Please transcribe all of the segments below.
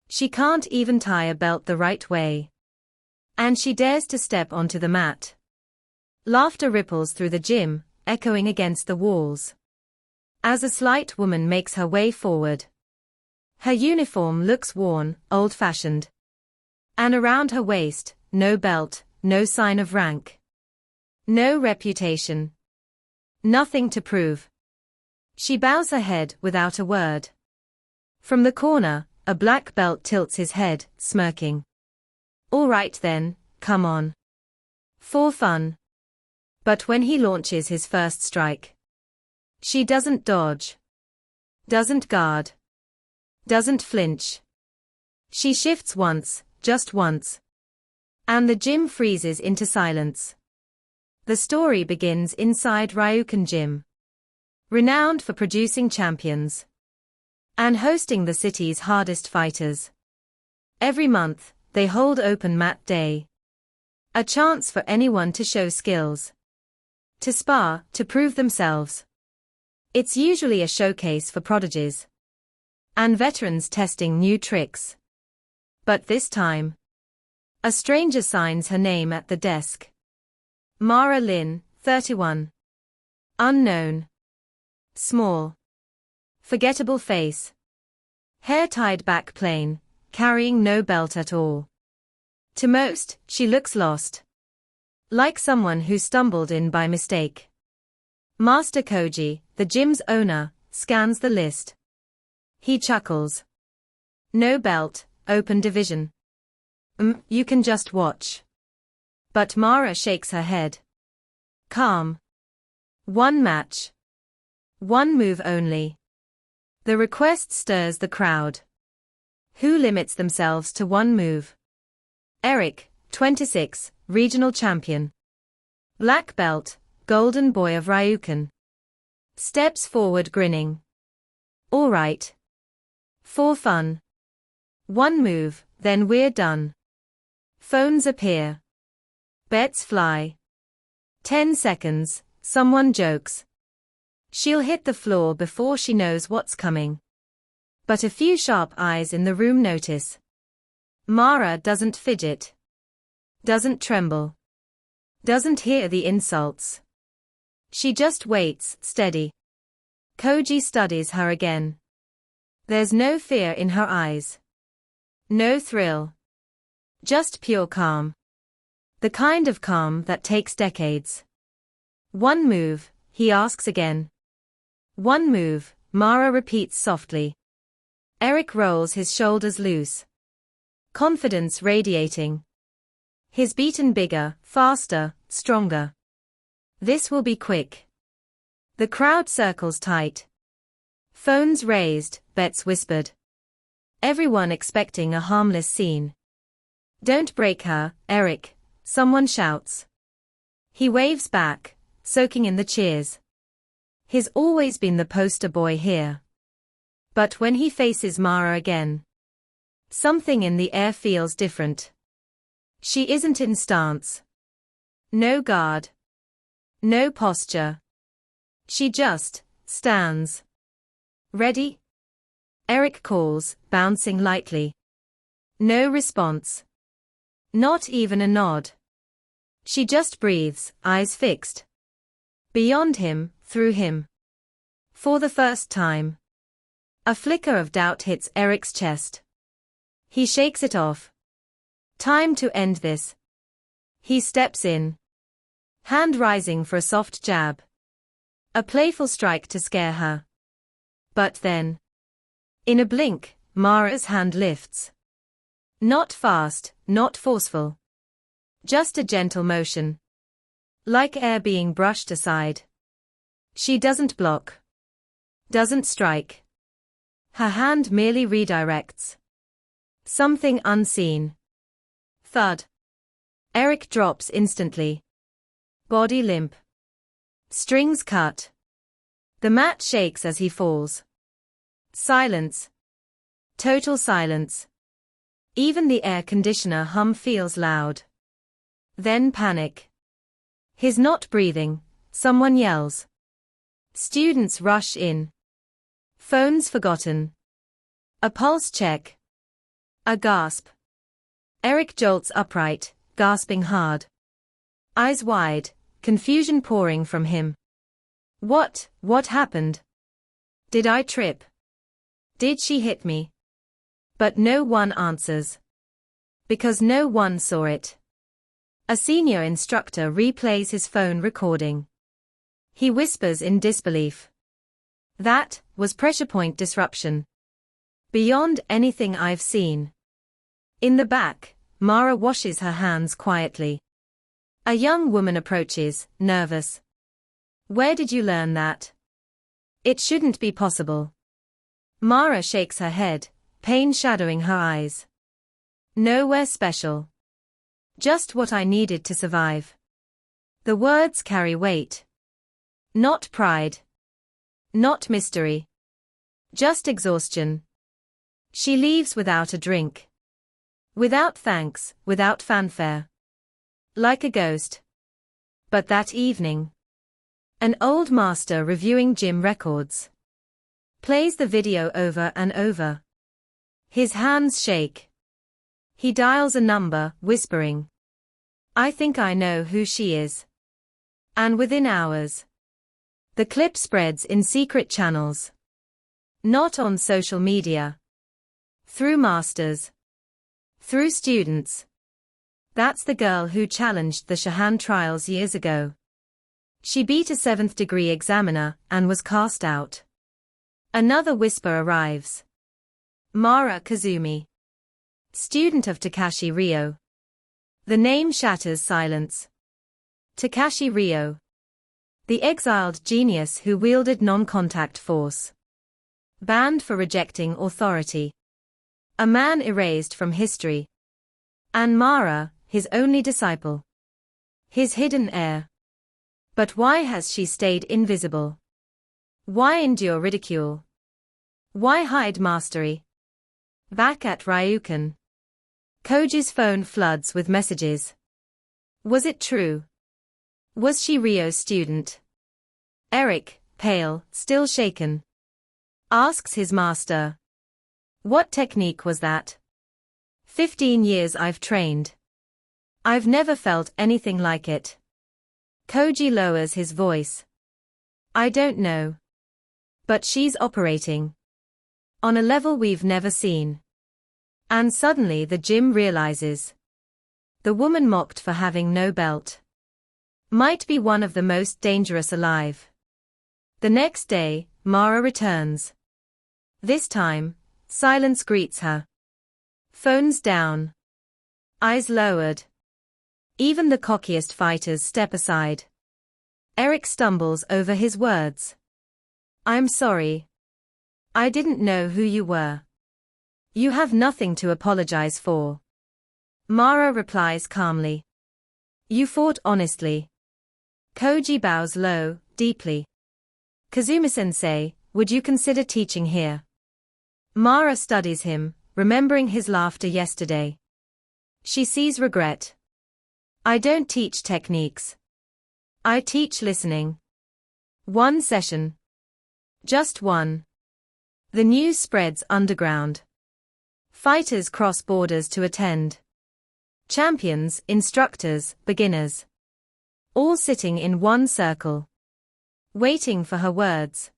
She can't even tie a belt the right way. And she dares to step onto the mat. Laughter ripples through the gym, echoing against the walls. As a slight woman makes her way forward. Her uniform looks worn, old-fashioned. And around her waist, no belt, no sign of rank. No reputation. Nothing to prove. She bows her head without a word. From the corner, a black belt tilts his head, smirking. All right then, come on. For fun. But when he launches his first strike, she doesn't dodge. Doesn't guard. Doesn't flinch. She shifts once, just once. And the gym freezes into silence. The story begins inside Ryukan Gym. Renowned for producing champions. And hosting the city's hardest fighters. Every month, they hold Open Mat Day. A chance for anyone to show skills. To spar, to prove themselves. It's usually a showcase for prodigies. And veterans testing new tricks. But this time, a stranger signs her name at the desk. Mara Lin, 31. Unknown. Small. Forgettable face. Hair tied back plain, carrying no belt at all. To most, she looks lost. Like someone who stumbled in by mistake. Master Koji, the gym's owner, scans the list. He chuckles. No belt, open division. You can just watch. But Mara shakes her head. Calm. One match. One move only. The request stirs the crowd. Who limits themselves to one move? Eric, 26, regional champion. Black belt, golden boy of Ryukan. Steps forward grinning. All right. For fun. One move, then we're done. Phones appear. Bets fly. 10 seconds, someone jokes. She'll hit the floor before she knows what's coming. But a few sharp eyes in the room notice. Mara doesn't fidget. Doesn't tremble. Doesn't hear the insults. She just waits, steady. Koji studies her again. There's no fear in her eyes. No thrill. Just pure calm. The kind of calm that takes decades. One move, he asks again. One move, Mara repeats softly. Eric rolls his shoulders loose. Confidence radiating. His beaten bigger, faster, stronger. This will be quick. The crowd circles tight. Phones raised, bets whispered. Everyone expecting a harmless scene. Don't break her, Eric, someone shouts. He waves back, soaking in the cheers. He's always been the poster boy here. But when he faces Mara again, something in the air feels different. She isn't in stance. No guard. No posture. She just stands. Ready? Eric calls, bouncing lightly. No response. Not even a nod. She just breathes, eyes fixed. Beyond him, through him. For the first time. A flicker of doubt hits Eric's chest. He shakes it off. Time to end this. He steps in. Hand rising for a soft jab. A playful strike to scare her. But then, in a blink, Mara's hand lifts. Not fast, not forceful. Just a gentle motion. Like air being brushed aside. She doesn't block. Doesn't strike. Her hand merely redirects. Something unseen. Thud. Eric drops instantly. Body limp. Strings cut. The mat shakes as he falls. Silence. Total silence. Even the air conditioner hum feels loud. Then panic. He's not breathing, someone yells. Students rush in. Phones forgotten. A pulse check. A gasp. Eric jolts upright, gasping hard. Eyes wide, confusion pouring from him. What happened? Did I trip? Did she hit me? But no one answers. Because no one saw it. A senior instructor replays his phone recording. He whispers in disbelief. That was pressure point disruption. Beyond anything I've seen. In the back, Mara washes her hands quietly. A young woman approaches, nervous. Where did you learn that? It shouldn't be possible. Mara shakes her head, pain shadowing her eyes. Nowhere special. Just what I needed to survive. The words carry weight. Not pride. Not mystery. Just exhaustion. She leaves without a drink. Without thanks, without fanfare. Like a ghost. But that evening. An old master reviewing gym records. Plays the video over and over. His hands shake. He dials a number, whispering. I think I know who she is. And within hours. The clip spreads in secret channels. Not on social media. Through masters. Through students. That's the girl who challenged the Shahan trials years ago. She beat a 7th degree examiner and was cast out. Another whisper arrives. Mara Kazumi. Student of Takashi Ryo. The name shatters silence. Takashi Ryo. The exiled genius who wielded non-contact force. Banned for rejecting authority. A man erased from history. And Mara, his only disciple. His hidden heir. But why has she stayed invisible? Why endure ridicule? Why hide mastery? Back at Ryukan. Koji's phone floods with messages. Was it true? Was she Ryo's student? Eric, pale, still shaken. Asks his master. What technique was that? 15 years I've trained. I've never felt anything like it. Koji lowers his voice. I don't know. But she's operating. On a level we've never seen. And suddenly the gym realizes. The woman mocked for having no belt. Might be one of the most dangerous alive. The next day, Mara returns. This time, silence greets her. Phones down. Eyes lowered. Even the cockiest fighters step aside. Eric stumbles over his words. I'm sorry. I didn't know who you were. You have nothing to apologize for. Mara replies calmly. You fought honestly. Koji bows low, deeply. Kazumi-sensei, would you consider teaching here? Mara studies him, remembering his laughter yesterday. She sees regret. I don't teach techniques. I teach listening. One session. Just one. The news spreads underground. Fighters cross borders to attend. Champions, instructors, beginners. All sitting in one circle. Waiting for her words.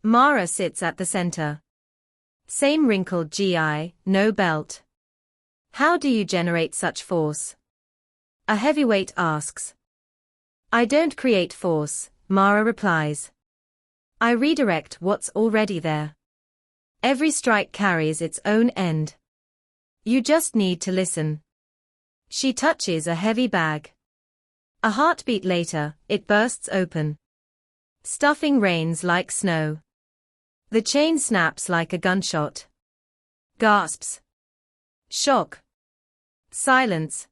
Mara sits at the center. Same wrinkled GI, no belt. How do you generate such force? A heavyweight asks. I don't create force, Mara replies. I redirect what's already there. Every strike carries its own end. You just need to listen. She touches a heavy bag. A heartbeat later, it bursts open. Stuffing rains like snow. The chain snaps like a gunshot. Gasps. Shock. Silence.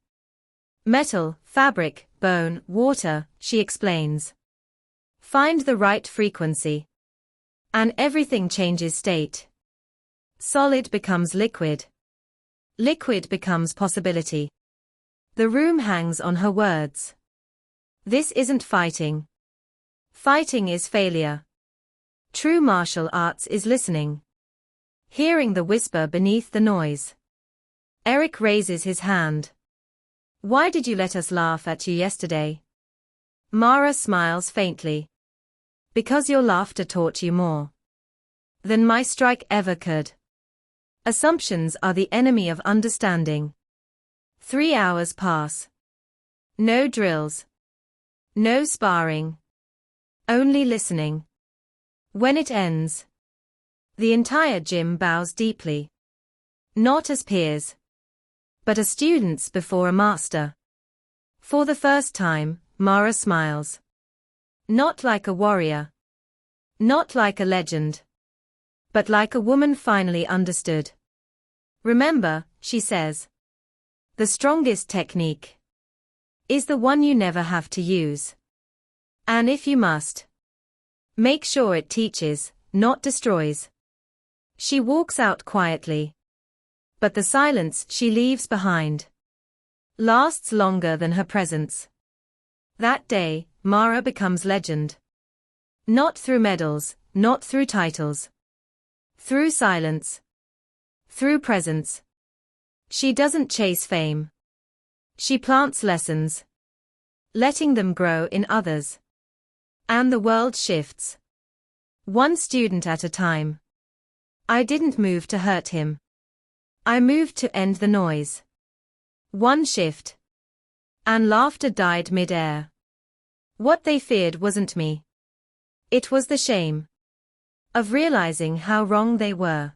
Metal, fabric, bone, water, she explains. Find the right frequency. And everything changes state. Solid becomes liquid. Liquid becomes possibility. The room hangs on her words. This isn't fighting. Fighting is failure. True martial arts is listening. Hearing the whisper beneath the noise. Eric raises his hand. Why did you let us laugh at you yesterday? Mara smiles faintly. Because your laughter taught you more than my strike ever could. Assumptions are the enemy of understanding. 3 hours pass. No drills. No sparring. Only listening. When it ends, the entire gym bows deeply. Not as peers, but as students before a master. For the first time, Mara smiles. Not like a warrior. Not like a legend. But like a woman finally understood. Remember, she says. The strongest technique is the one you never have to use. And if you must, make sure it teaches, not destroys. She walks out quietly. But the silence she leaves behind lasts longer than her presence. That day, Mara becomes legend. Not through medals, not through titles. Through silence. Through presence. She doesn't chase fame. She plants lessons, letting them grow in others. And the world shifts. One student at a time. I didn't move to hurt him. I moved to end the noise. One shift. And laughter died mid-air. What they feared wasn't me. It was the shame of realizing how wrong they were.